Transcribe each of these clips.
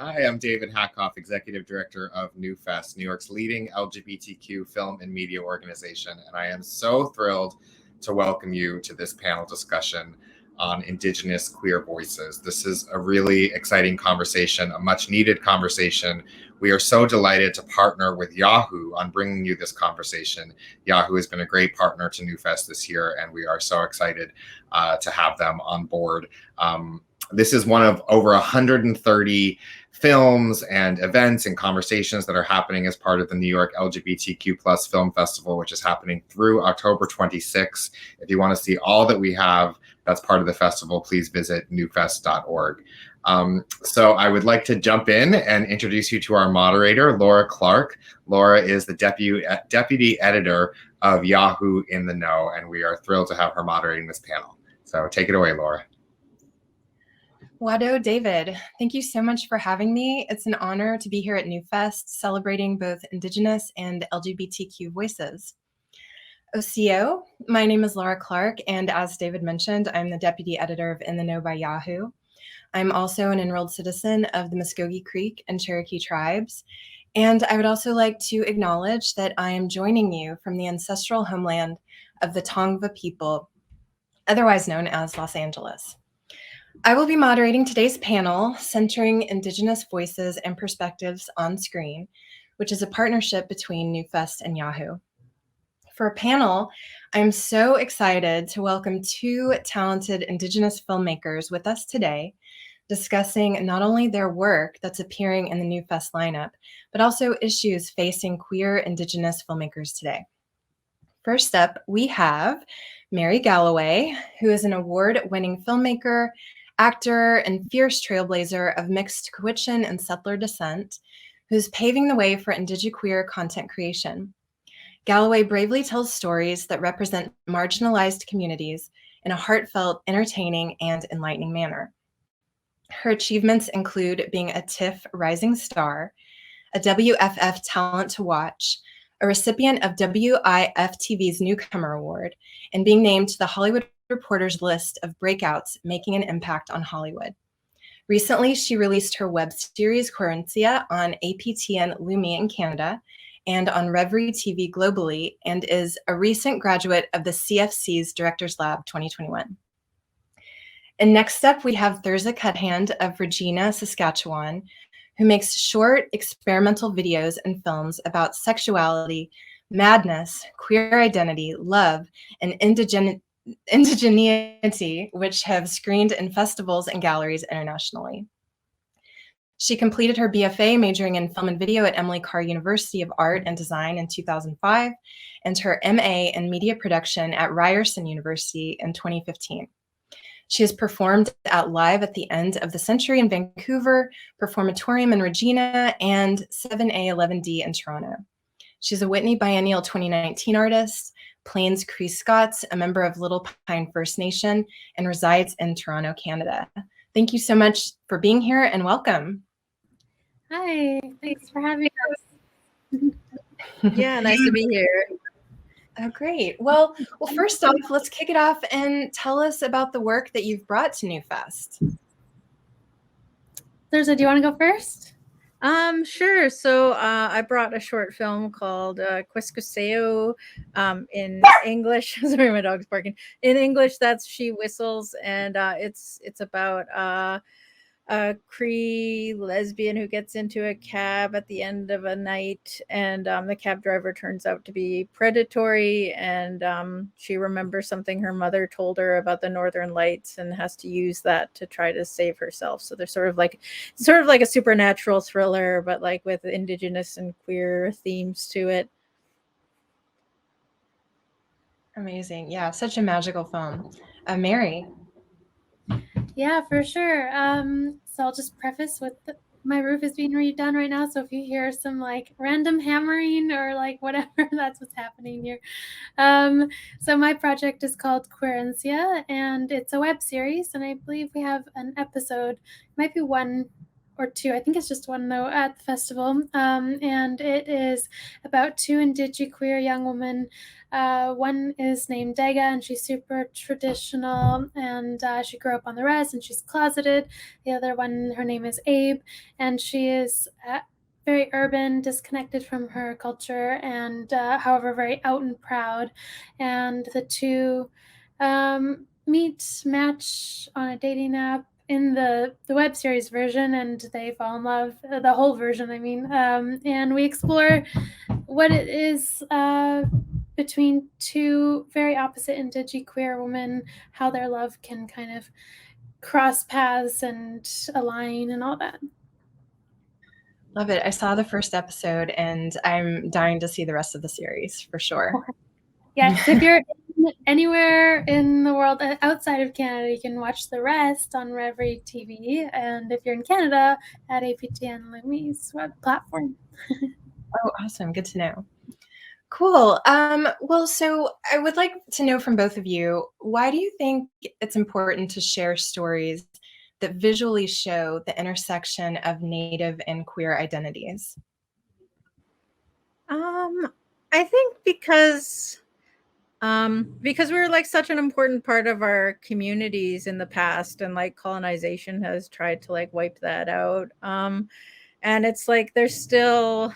Hi, I'm David Hackoff, Executive Director of NewFest, New York's leading LGBTQ film and media organization, and I am so thrilled to welcome you to this panel discussion on Indigenous queer voices. This is a really exciting conversation, a much needed conversation. We are so delighted to partner with Yahoo on bringing you this conversation. Yahoo has been a great partner to NewFest this year, and we are so excited to have them on board. This is one of over 130 films and events and conversations that are happening as part of the New York LGBTQ plus Film Festival, which is happening through October 26th. If you want to see all that we have that's part of the festival, please visit newfest.org. So I would like to jump in and introduce you to our moderator, Laura Clark. Laura is the deputy editor of Yahoo in the Know, and we are thrilled to have her moderating this panel. So take it away, Laura. Wado, David, thank you so much for having me. It's an honor to be here at NewFest, celebrating both Indigenous and LGBTQ voices. OCO, my name is Laura Clark, and as David mentioned, I'm the Deputy Editor of In the Know by Yahoo. I'm also an enrolled citizen of the Muskogee Creek and Cherokee tribes, and I would also like to acknowledge that I am joining you from the ancestral homeland of the Tongva people, otherwise known as Los Angeles. I will be moderating today's panel centering Indigenous voices and perspectives on screen, which is a partnership between NewFest and Yahoo. For a panel, I'm so excited to welcome two talented Indigenous filmmakers with us today, discussing not only their work that's appearing in the NewFest lineup, but also issues facing queer Indigenous filmmakers today. First up, we have Mary Galloway, who is an award-winning filmmaker, actor, and fierce trailblazer of mixed Cowichan and settler descent, who's paving the way for indigiqueer content creation. Galloway bravely tells stories that represent marginalized communities in a heartfelt, entertaining, and enlightening manner. Her achievements include being a TIFF Rising Star, a WFF Talent to Watch, a recipient of WIFTV's Newcomer Award, and being named to the Hollywood Reporter's list of breakouts making an impact on Hollywood. Recently, she released her web series Querencia on APTN Lumi in Canada and on Reverie TV globally, and is a recent graduate of the CFC's Directors Lab 2021. And next up, we have Thirza Cuthand of Regina, Saskatchewan, who makes short experimental videos and films about sexuality, madness, queer identity, love, and indigeneity, which have screened in festivals and galleries internationally. She completed her BFA majoring in film and video at Emily Carr University of Art and Design in 2005, and her MA in media production at Ryerson University in 2015. She has performed at Live at the End of the Century in Vancouver, Performatorium in Regina, and 7A11D in Toronto. She's a Whitney Biennial 2019 artist, Plains Cree Scots, a member of Little Pine First Nation, and resides in Toronto, Canada. Thank you so much for being here and welcome. Hi, thanks for having us. Yeah, nice to be here. Oh, great. Well, first off, let's kick it off and tell us about the work that you've brought to NewFest. Thirza, do you want to go first? Sure. So I brought a short film called Quisquiseo in English. Sorry, my dog's barking. In English, that's She Whistles, and it's about a Cree lesbian who gets into a cab at the end of a night, and the cab driver turns out to be predatory, and she remembers something her mother told her about the Northern Lights and has to use that to try to save herself. So there's sort of like a supernatural thriller, but like with Indigenous and queer themes to it. Amazing. Yeah, such a magical film. Mary. Yeah, for sure. So I'll just preface with my roof is being redone right now. So if you hear some like random hammering or like whatever, that's what's happening here. So my project is called Querencia, and it's a web series. And I believe we have an episode, might be one or two, I think it's just one though, at the festival. And it is about two indigiqueer young women. One is named Dega, and she's super traditional, and she grew up on the res, and she's closeted. The other one, her name is Abe, and she is very urban, disconnected from her culture, and however, very out and proud. And the two match on a dating app in the web series version, and they fall in love, the whole version, I mean. And we explore what it is between two very opposite indigiqueer women, how their love can kind of cross paths and align and all that. Love it. I saw the first episode and I'm dying to see the rest of the series for sure. Yes, if you're anywhere in the world outside of Canada, you can watch the rest on Reverie TV. And if you're in Canada, at APTN Lumi's web platform. Oh, awesome. Good to know. Cool. Well, so I would like to know from both of you, why do you think it's important to share stories that visually show the intersection of Native and queer identities? I think because we're like such an important part of our communities in the past, and like colonization has tried to like wipe that out. And it's like there's still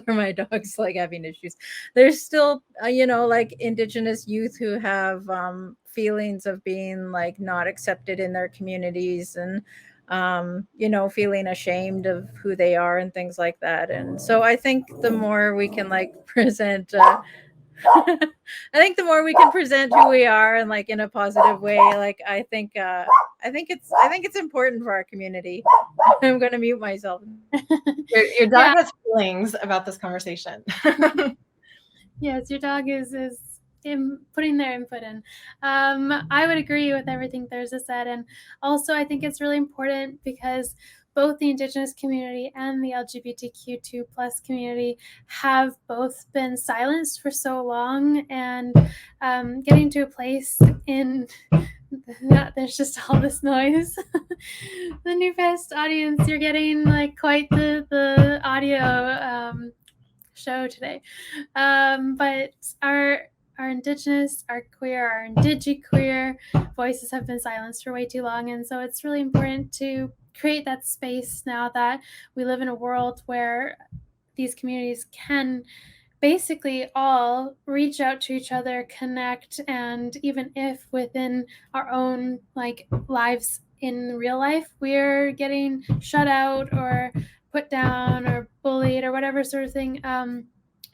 my dog's like having issues. There's still like Indigenous youth who have feelings of being like not accepted in their communities, and feeling ashamed of who they are and things like that. And so I think the more we can like present I think the more we can present who we are and like in a positive way, like I think it's important for our community. I'm going to mute myself. Your dog has feelings about this conversation. Yes, your dog is putting their input in. I would agree with everything Thirza said, and also I think it's really important because both the Indigenous community and the LGBTQ2 plus community have both been silenced for so long, and getting to a place in there's just all this noise. The New Fest audience, you're getting like quite the audio show today. But our Indigenous, our queer, our indigiqueer voices have been silenced for way too long, and so it's really important to create that space now that we live in a world where these communities can basically all reach out to each other, connect, and even if within our own like lives in real life we're getting shut out or put down or bullied or whatever sort of thing,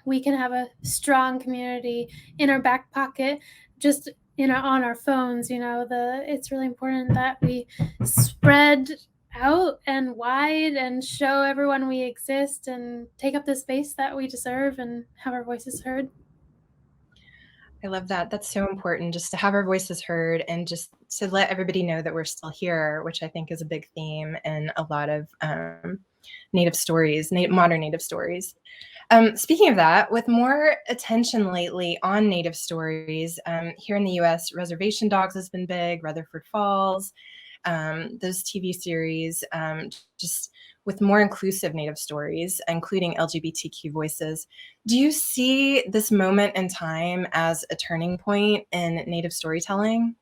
we can have a strong community in our back pocket, just on our phones. It's really important that we spread out and wide and show everyone we exist and take up the space that we deserve and have our voices heard. I love that. That's so important, just to have our voices heard and just to let everybody know that we're still here, which I think is a big theme in a lot of Native stories, modern Native stories. Speaking of that, with more attention lately on Native stories, here in the US, Reservation Dogs has been big, Rutherford Falls, those TV series, just with more inclusive Native stories, including LGBTQ voices. Do you see this moment in time as a turning point in Native storytelling?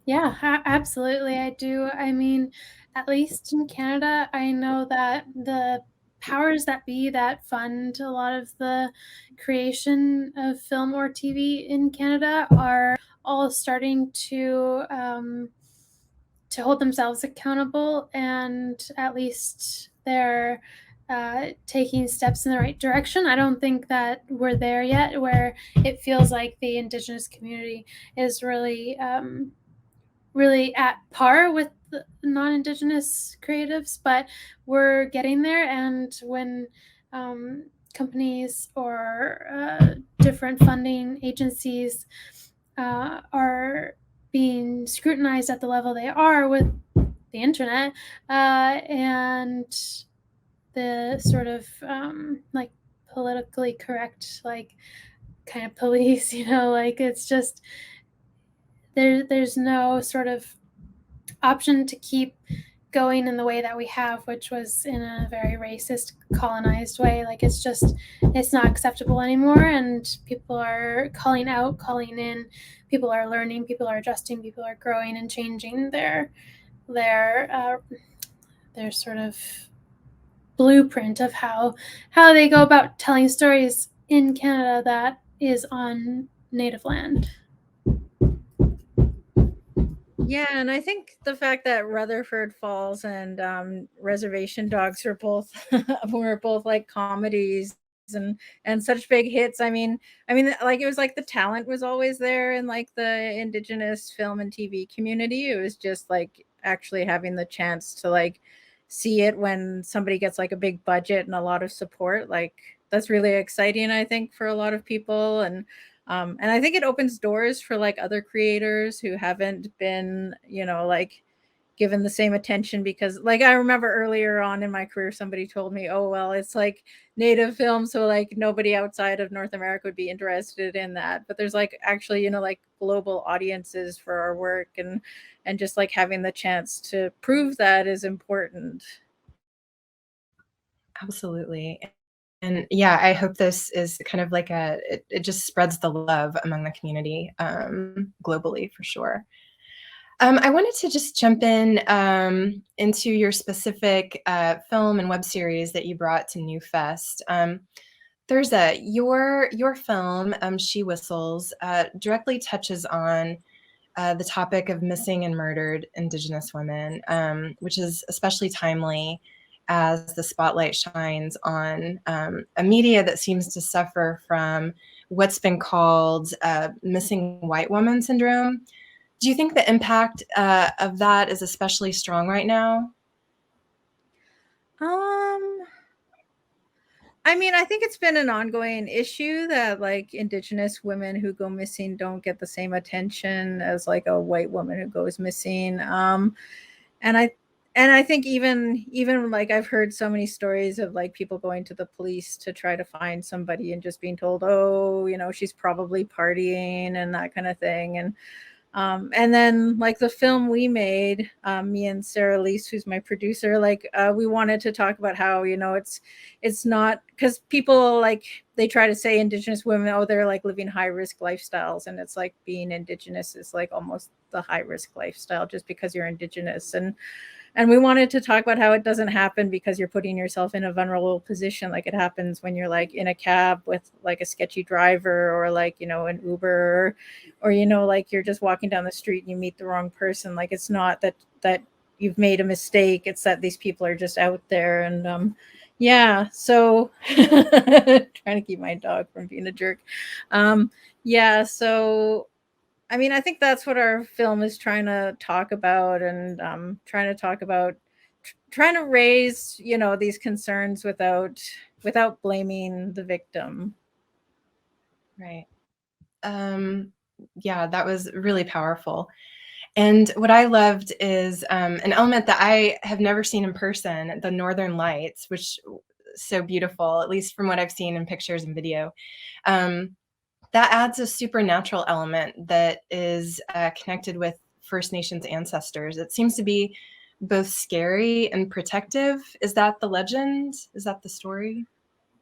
Yeah, absolutely. I do. I mean, at least in Canada, I know that the powers that be that fund a lot of the creation of film or TV in Canada are all starting to hold themselves accountable, and at least they're taking steps in the right direction. I don't think that we're there yet, where it feels like the Indigenous community is really really at par with the non-Indigenous creatives, but we're getting there. And when companies or different funding agencies are being scrutinized at the level they are with the internet and the sort of like politically correct, like kind of police, like it's just there's no sort of option to keep going in the way that we have, which was in a very racist, colonized way. Like it's not acceptable anymore, and people are calling out, calling in, people are learning, people are adjusting, people are growing and changing their sort of blueprint of how they go about telling stories in Canada that is on Native land. Yeah, and I think the fact that Rutherford Falls and Reservation Dogs were both like comedies and such big hits. I mean, like it was like the talent was always there in like the Indigenous film and TV community. It was just like actually having the chance to like see it when somebody gets like a big budget and a lot of support. Like that's really exciting, I think, for a lot of people. And I think it opens doors for like other creators who haven't been, like given the same attention, because like I remember earlier on in my career, somebody told me, oh, well, it's like Native film, so like nobody outside of North America would be interested in that. But there's like actually, like global audiences for our work, and just like having the chance to prove that is important. Absolutely. And yeah, I hope this is kind of like it just spreads the love among the community globally for sure. I wanted to just jump in into your specific film and web series that you brought to New Fest. Thirza, your film, She Whistles, directly touches on the topic of missing and murdered Indigenous women, which is especially timely as the spotlight shines on a media that seems to suffer from what's been called missing white woman syndrome. Do you think the impact of that is especially strong right now? I mean, I think it's been an ongoing issue that like Indigenous women who go missing don't get the same attention as like a white woman who goes missing. And I think even like I've heard so many stories of like people going to the police to try to find somebody and just being told, oh, she's probably partying and that kind of thing. And then like the film we made, me and Sarah Lease, who's my producer, like we wanted to talk about how, it's not, because people like they try to say Indigenous women, oh, they're like living high risk lifestyles, and it's like being Indigenous is like almost the high risk lifestyle just because you're Indigenous. And we wanted to talk about how it doesn't happen because you're putting yourself in a vulnerable position. Like it happens when you're like in a cab with like a sketchy driver, or like, an Uber, or, like you're just walking down the street and you meet the wrong person. Like it's not that you've made a mistake. It's that these people are just out there. And yeah, so trying to keep my dog from being a jerk. Yeah, so I mean, I think that's what our film is trying to talk about, and trying to raise, these concerns without blaming the victim. Right. Yeah, that was really powerful. And what I loved is an element that I have never seen in person, the Northern Lights, which so beautiful, at least from what I've seen in pictures and video. That adds a supernatural element that is connected with First Nations ancestors. It seems to be both scary and protective. Is that the legend? Is that the story?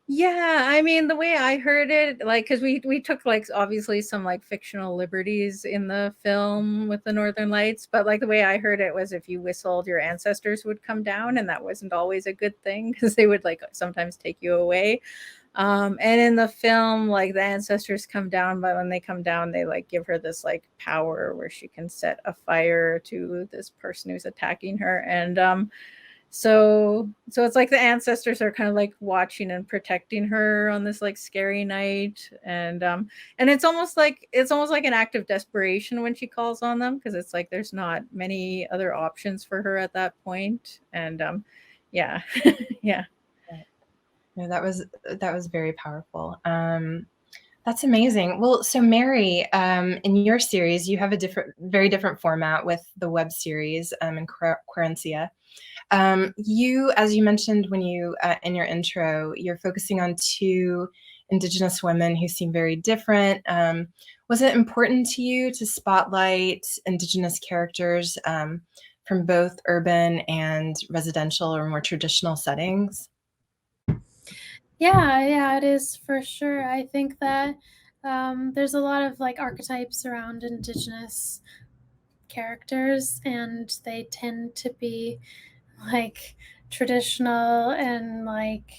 Yeah, I mean, the way I heard it, like, because we took like obviously some like fictional liberties in the film with the Northern Lights, but like the way I heard it was if you whistled, your ancestors would come down, and that wasn't always a good thing because they would like sometimes take you away. And in the film, like the ancestors come down, but when they come down, they like give her this like power where she can set a fire to this person who's attacking her. And so it's like the ancestors are kind of like watching and protecting her on this like scary night. And it's almost like an act of desperation when she calls on them, because it's like there's not many other options for her at that point. And yeah. Yeah. No, that was very powerful. That's amazing. Well, so Mary, in your series, you have a very different format with the web series in Querencia. You, as you mentioned when you in your intro, you're focusing on two Indigenous women who seem very different. Was it important to you to spotlight Indigenous characters from both urban and residential or more traditional settings? Yeah, it is for sure. I think that there's a lot of like archetypes around Indigenous characters, and they tend to be like traditional and like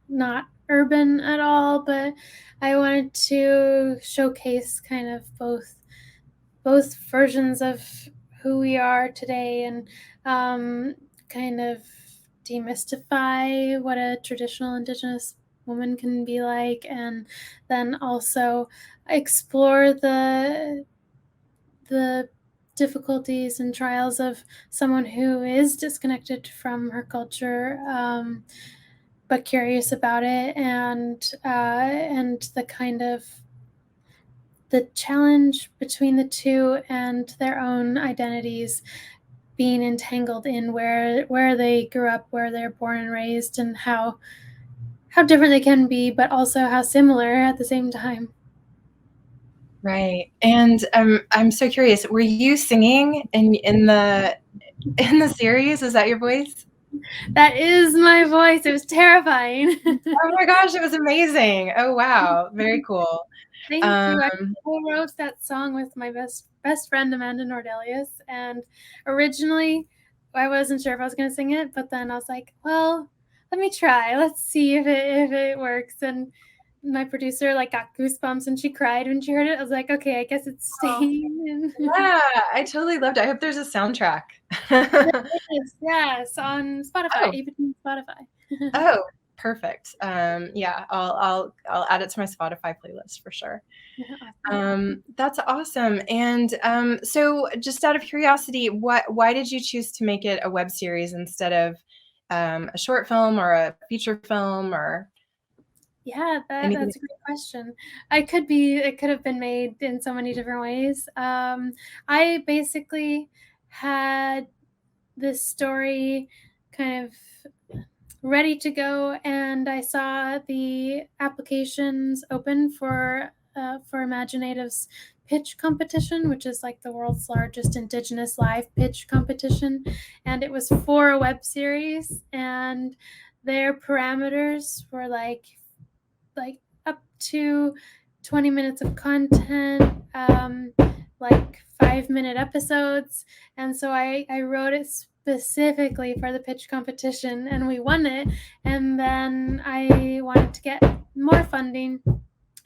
not urban at all. But I wanted to showcase kind of both versions of who we are today, and kind of demystify what a traditional Indigenous woman can be like, and then also explore the difficulties and trials of someone who is disconnected from her culture, but curious about it, and the kind of the challenge between the two and their own identities being entangled in where they grew up, where they're born and raised, and how different they can be, but also how similar at the same time. Right. And I'm so curious, were you singing in the series? Is that your voice? That is my voice. It was terrifying. Oh my gosh, it was amazing. Oh wow, very cool. Thank you. I wrote that song with my best friend Amanda Nordelius, and originally I wasn't sure if I was going to sing it, but then I was like, well, let me try. Let's see if it works. And my producer like got goosebumps and she cried when she heard it. I was like, okay, I guess it's staying. Yeah, I totally loved it. I hope there's a soundtrack. Yes, on Spotify, even Spotify. Oh, perfect. Yeah, I'll add it to my Spotify playlist for sure. That's awesome. And so just out of curiosity, why did you choose to make it a web series instead of a short film or a feature film or Yeah, anything? that's a great question. It could have been made in so many different ways. I basically had this story kind of ready to go, and I saw the applications open for Imaginative's pitch competition, which is like the world's largest Indigenous live pitch competition, and it was for a web series, and their parameters were like up to 20 minutes of content, like 5-minute episodes. And so I wrote it specifically for the pitch competition, and we won it. And then I wanted to get more funding.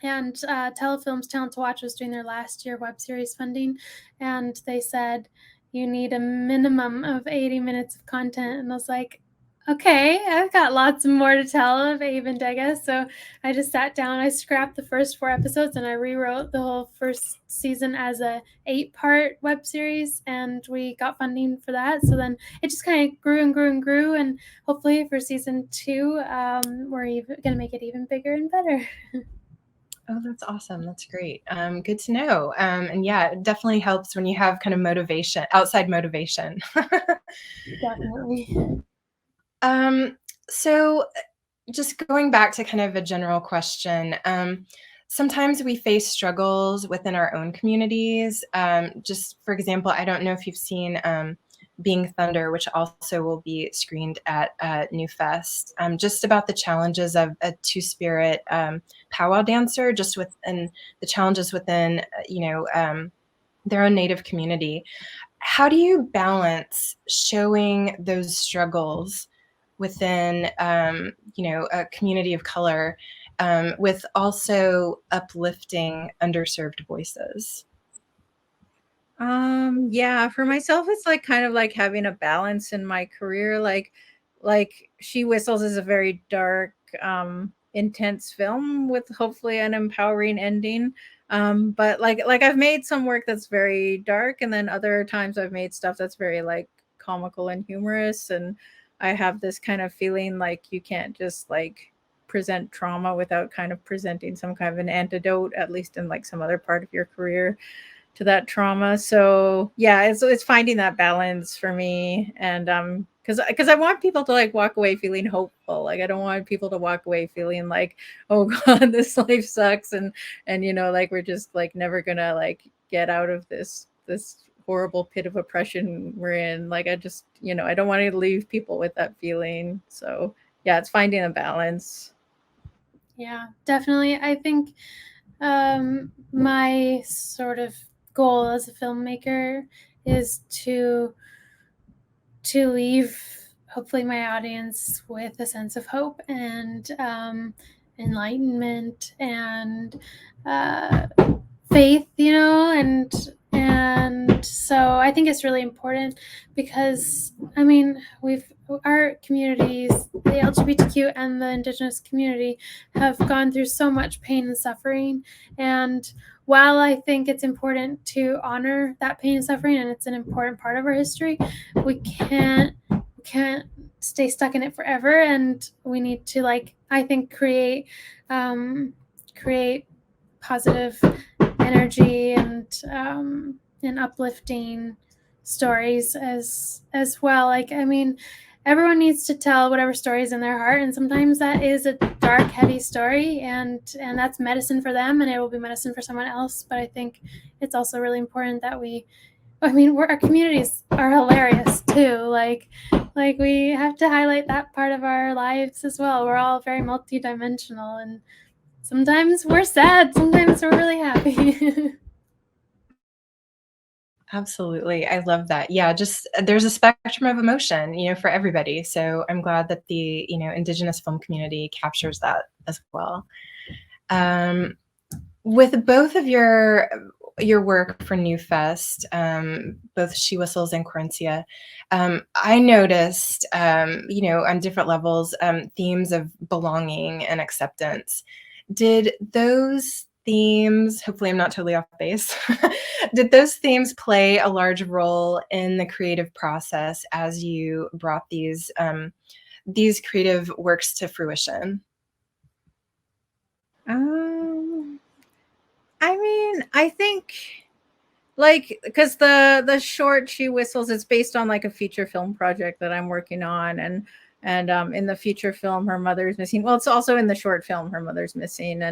And Telefilm's Talent to Watch was doing their last year web series funding, and they said you need a minimum of 80 minutes of content. And I was like, okay, I've got lots more to tell of Abe and Dega. So I just sat down, I scrapped the first 4 episodes, and I rewrote the whole first season as a 8-part web series, and we got funding for that. So then it just kind of grew and grew and grew, and hopefully for season 2, we're going to make it even bigger and better. Oh, that's awesome. That's great. Good to know. And yeah, it definitely helps when you have kind of motivation, outside motivation. Definitely. So just going back to kind of a general question, sometimes we face struggles within our own communities. Just for example, I don't know if you've seen Being Thunder, which also will be screened at New Fest, just about the challenges of a two-spirit powwow dancer, just within the challenges within, their own Native community. How do you balance showing those struggles within, a community of color with also uplifting underserved voices? Yeah, for myself, it's like kind of like having a balance in my career. Like She Whistles is a very dark, intense film with hopefully an empowering ending. But like I've made some work that's very dark, and then other times I've made stuff that's very like comical and humorous. And I have this kind of feeling like you can't just like present trauma without kind of presenting some kind of an antidote, at least in like some other part of your career, to that trauma. So yeah, it's finding that balance for me. And because I want people to like walk away feeling hopeful. Like I don't want people to walk away feeling like, oh god, this life sucks, and like we're just like never gonna like get out of this horrible pit of oppression we're in. Like, I just, I don't want to leave people with that feeling. So yeah, it's finding a balance. Yeah, definitely. I think my sort of goal as a filmmaker is to leave hopefully my audience with a sense of hope and enlightenment and faith, and so I think it's really important because our communities, the LGBTQ and the Indigenous community, have gone through so much pain and suffering, and while I think it's important to honor that pain and suffering and it's an important part of our history, we can't stay stuck in it forever, and we need to, I think, create positive energy and uplifting stories as well. Everyone needs to tell whatever story is in their heart, and sometimes that is a dark, heavy story, and that's medicine for them, and it will be medicine for someone else. But I think it's also really important that our communities are hilarious too. Like we have to highlight that part of our lives as well. We're all very multidimensional, and sometimes we're sad, sometimes we're really happy. Absolutely. I love that. Yeah, just there's a spectrum of emotion, for everybody. So I'm glad that the, Indigenous film community captures that as well. With both of your work for New Fest, both She Whistles and Corinthia, I noticed, on different levels, themes of belonging and acceptance. Did those themes, hopefully I'm not totally off base, did those themes play a large role in the creative process as you brought these creative works to fruition? I think, because the short She Whistles is based on a feature film project that I'm working on, and in the feature film her mother's missing. Well, it's also in the short film her mother's missing,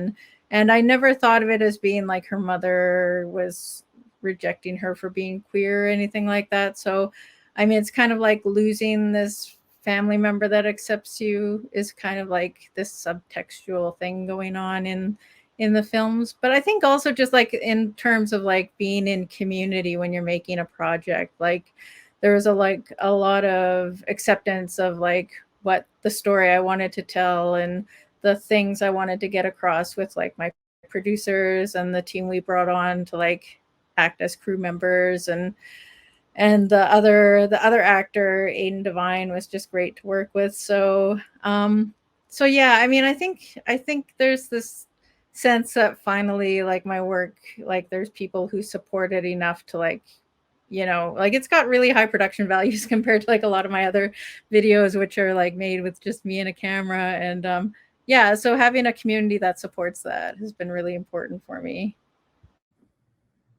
and I never thought of it as being like her mother was rejecting her for being queer or anything like that. So it's kind of like losing this family member that accepts you is kind of like this subtextual thing going on in the films. But I think also just in terms of being in community when you're making a project, there was a lot of acceptance of what the story I wanted to tell and the things I wanted to get across with my producers and the team we brought on to act as crew members, and the other actor Aiden Devine was just great to work with. So yeah, I think there's this sense that finally my work, there's people who support it enough to it's got really high production values compared to a lot of my other videos, which are made with just me and a camera. And yeah, so having a community that supports that has been really important for me.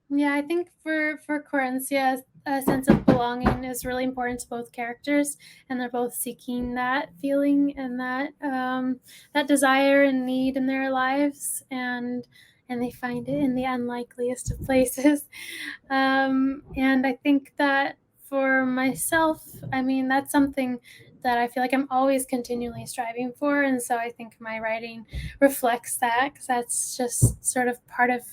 Yeah, I think for Corinthia, a sense of belonging is really important to both characters, and they're both seeking that feeling and that desire and need in their lives, and they find it in the unlikeliest of places. And I think that for myself, that's something that I feel like I'm always continually striving for, and so I think my writing reflects that, because that's just sort of part of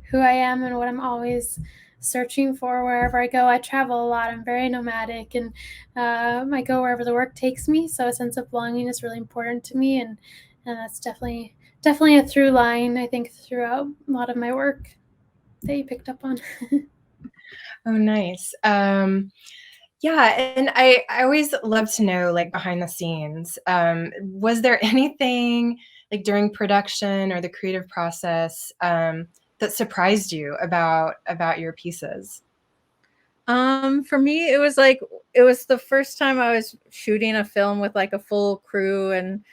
who I am and what I'm always searching for wherever I go. I travel a lot. I'm very nomadic, and I go wherever the work takes me. So a sense of belonging is really important to me, and that's definitely a through line, I think, throughout a lot of my work that you picked up on. Oh, nice. Yeah, and I always love to know behind the scenes. Was there anything during production or the creative process that surprised you about your pieces? For me, it was the first time I was shooting a film with a full crew and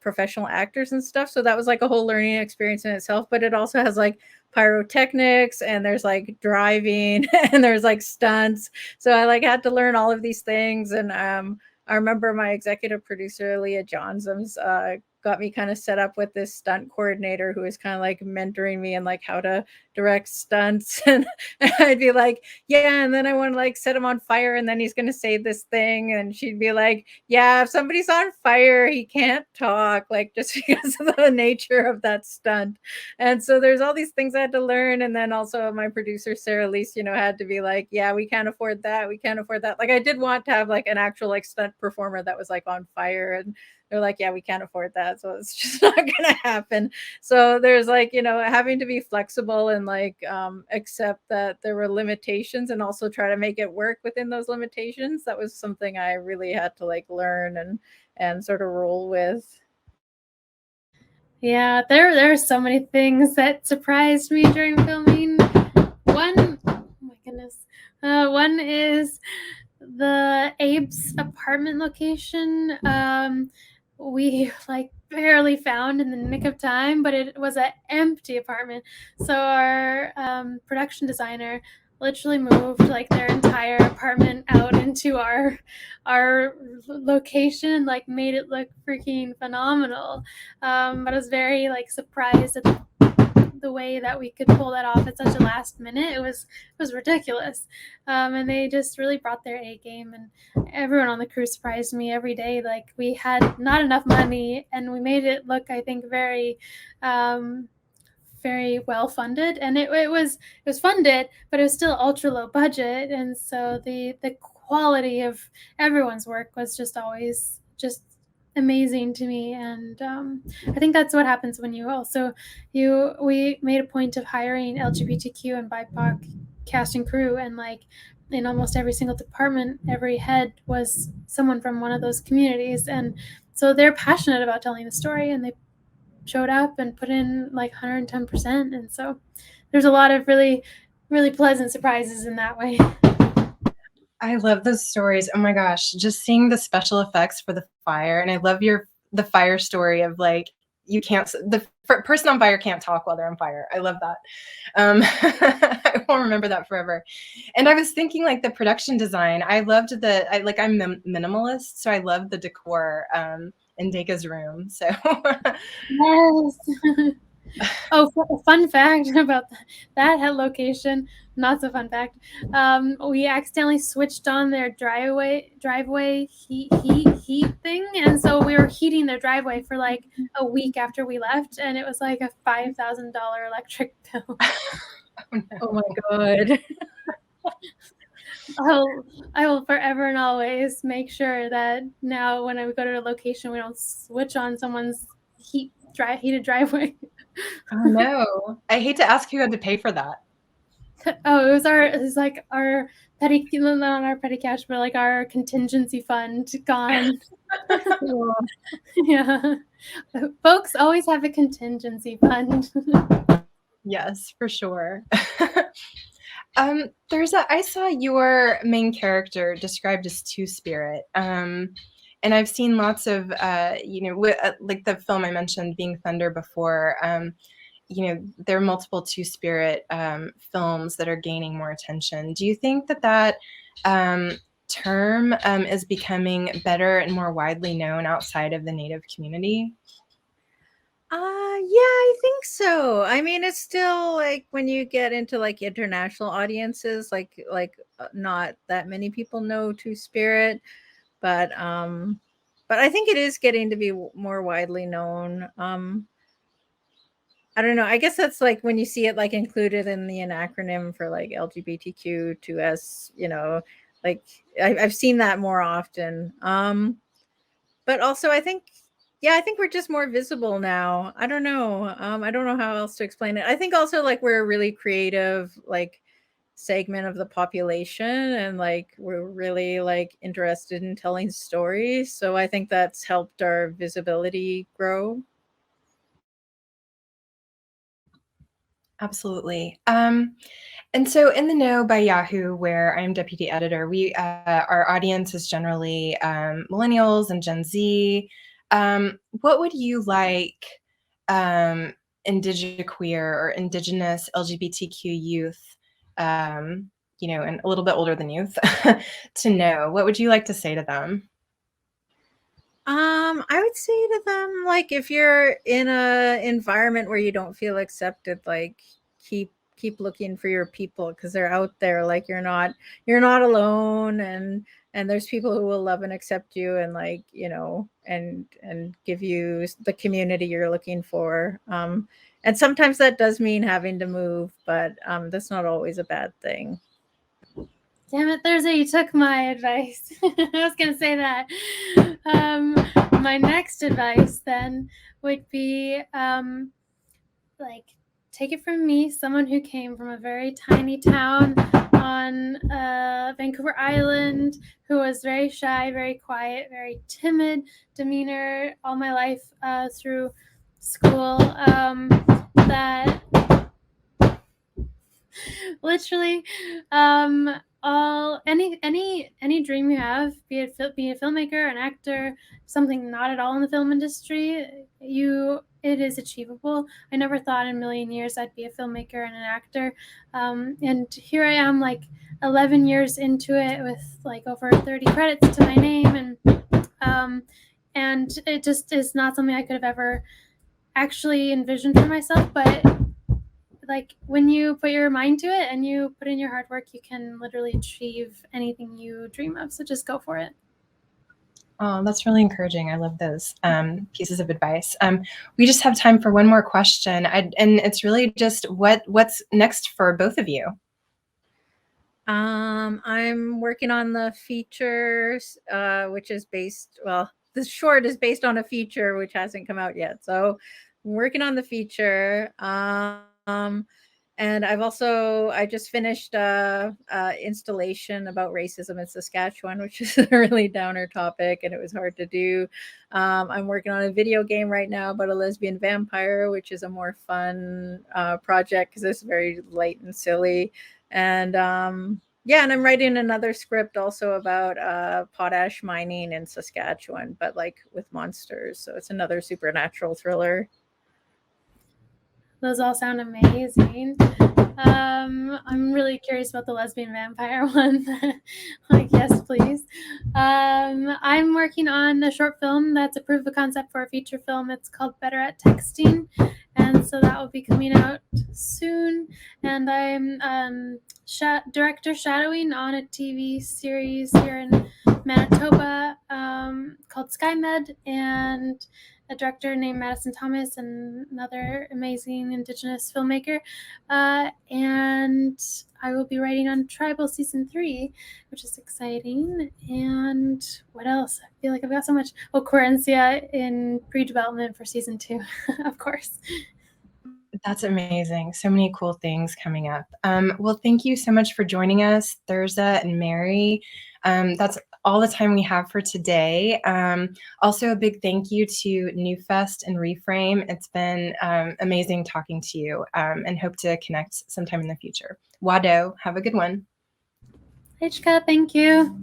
professional actors and stuff. So that was a whole learning experience in itself. But it also has pyrotechnics, and there's driving and there's stunts. So I had to learn all of these things. And I remember my executive producer Leah Johnsons got me kind of set up with this stunt coordinator who was kind of mentoring me and how to direct stunts, and I'd be like, yeah, and then I want to like set him on fire, and then he's going to say this thing, and she'd be like, yeah, if somebody's on fire, he can't talk, like just because of the nature of that stunt. And so there's all these things I had to learn. And then also my producer, Sarah Lease, had to be like, yeah, we can't afford that. We can't afford that. Like I did want to have like an actual like stunt performer that was like on fire. And they're like, yeah, we can't afford that. So it's just not going to happen. So there's like, having to be flexible and like accept that there were limitations and also try to make it work within those limitations. That was something I really had to like learn and sort of roll with. Yeah, there are so many things that surprised me during filming. One, oh my goodness, one is the Abe's apartment location. We like barely found in the nick of time, but it was an empty apartment. So our production designer literally moved like their entire apartment out into our location, like made it look freaking phenomenal. But I was very like surprised at the way that we could pull that off at such a last minute. It was ridiculous. And they just really brought their A game, and everyone on the crew surprised me every day. Like we had not enough money, and we made it look, I think, very very well funded, and it was funded, but it was still ultra low budget. And so the quality of everyone's work was just always just amazing to me. And I think that's what happens when we made a point of hiring LGBTQ and BIPOC cast and crew, and like in almost every single department, every head was someone from one of those communities. And so they're passionate about telling the story, and they showed up and put in like 110%. And so there's a lot of really, really pleasant surprises in that way. I love those stories. Oh my gosh, just seeing the special effects for the fire. And I love the fire story of like, the person on fire can't talk while they're on fire. I love that. I will remember that forever. And I was thinking like the production design, I'm minimalist. So I love the decor in Deka's room. So Yes. Oh, fun fact about that location. Not so fun fact. We accidentally switched on their driveway heat thing, and so we were heating their driveway for like a week after we left, and it was like a $5,000 electric bill. Oh, no. Oh my god. I will forever and always make sure that now when I go to a location, we don't switch on someone's heated driveway. Oh no! I hate to ask who had to pay for that. Oh, it was like our petty, not our petty cash, but like our contingency fund gone. Yeah, folks always have a contingency fund. Yes, for sure. I saw your main character described as two-spirit. And I've seen lots of, like the film I mentioned, Being Thunder, before. There are multiple two-spirit films that are gaining more attention. Do you think that term is becoming better and more widely known outside of the Native community? Yeah, I think so. I mean, it's still like when you get into like international audiences, like not that many people know Two-Spirit, but I think it is getting to be more widely known. I don't know. I guess that's like when you see it like included in the acronym for like LGBTQ2S, like I've seen that more often. But also I think we're just more visible now. I don't know. I don't know how else to explain it. I think also like we're a really creative like segment of the population, and like we're really like interested in telling stories. So I think that's helped our visibility grow. Absolutely. And so in the know by Yahoo, where I'm deputy editor, our audience is generally millennials and Gen Z. What would you like indigiqueer or indigenous LGBTQ youth, and a little bit older than youth, to know? What would you like to say to them? I would say to them, like, if you're in a environment where you don't feel accepted, like keep keep looking for your people, because they're out there. Like, you're not alone, and there's people who will love and accept you, and like, you know, and give you the community you're looking for. And sometimes that does mean having to move, but that's not always a bad thing. Damn it, Thirza, you took my advice. I was going to say that. My next advice then would be like, take it from me, someone who came from a very tiny town on Vancouver Island, who was very shy, very quiet, very timid demeanor all my life through school. That literally any dream you have, be a filmmaker, an actor, something not at all in the film industry, it is achievable. I never thought in a million years I'd be a filmmaker and an actor, and here I am, like 11 years into it, with like over 30 credits to my name, and it just is not something I could have ever actually envisioned for myself. But like, when you put your mind to it and you put in your hard work, you can literally achieve anything you dream of. So just go for it. Oh, that's really encouraging. I love those pieces of advice. We just have time for one more question, and it's really just what's next for both of you? I'm working on the features, which is based, well, the short is based on a feature which hasn't come out yet. So I'm working on the feature. And I just finished installation about racism in Saskatchewan, which is a really downer topic, and it was hard to do. I'm working on a video game right now about a lesbian vampire, which is a more fun project because it's very light and silly. And yeah, and I'm writing another script also about potash mining in Saskatchewan, but like with monsters. So it's another supernatural thriller. Those all sound amazing. I'm really curious about the lesbian vampire one. Like, yes, please. I'm working on a short film that's a proof of concept for a feature film. It's called Better at Texting, and so that will be coming out soon. And I'm director shadowing on a TV series here in Manitoba called SkyMed, and a director named Madison Thomas, and another amazing Indigenous filmmaker. And I will be writing on Tribal Season 3, which is exciting. And what else? I feel like I've got so much. Oh, Querencia in pre-development for Season 2, of course. That's amazing. So many cool things coming up. Well, thank you so much for joining us, Thirza and Mary. That's all the time we have for today. Also, a big thank you to NewFest and Reframe. It's been amazing talking to you, and hope to connect sometime in the future. Wado, have a good one. Ichka, thank you.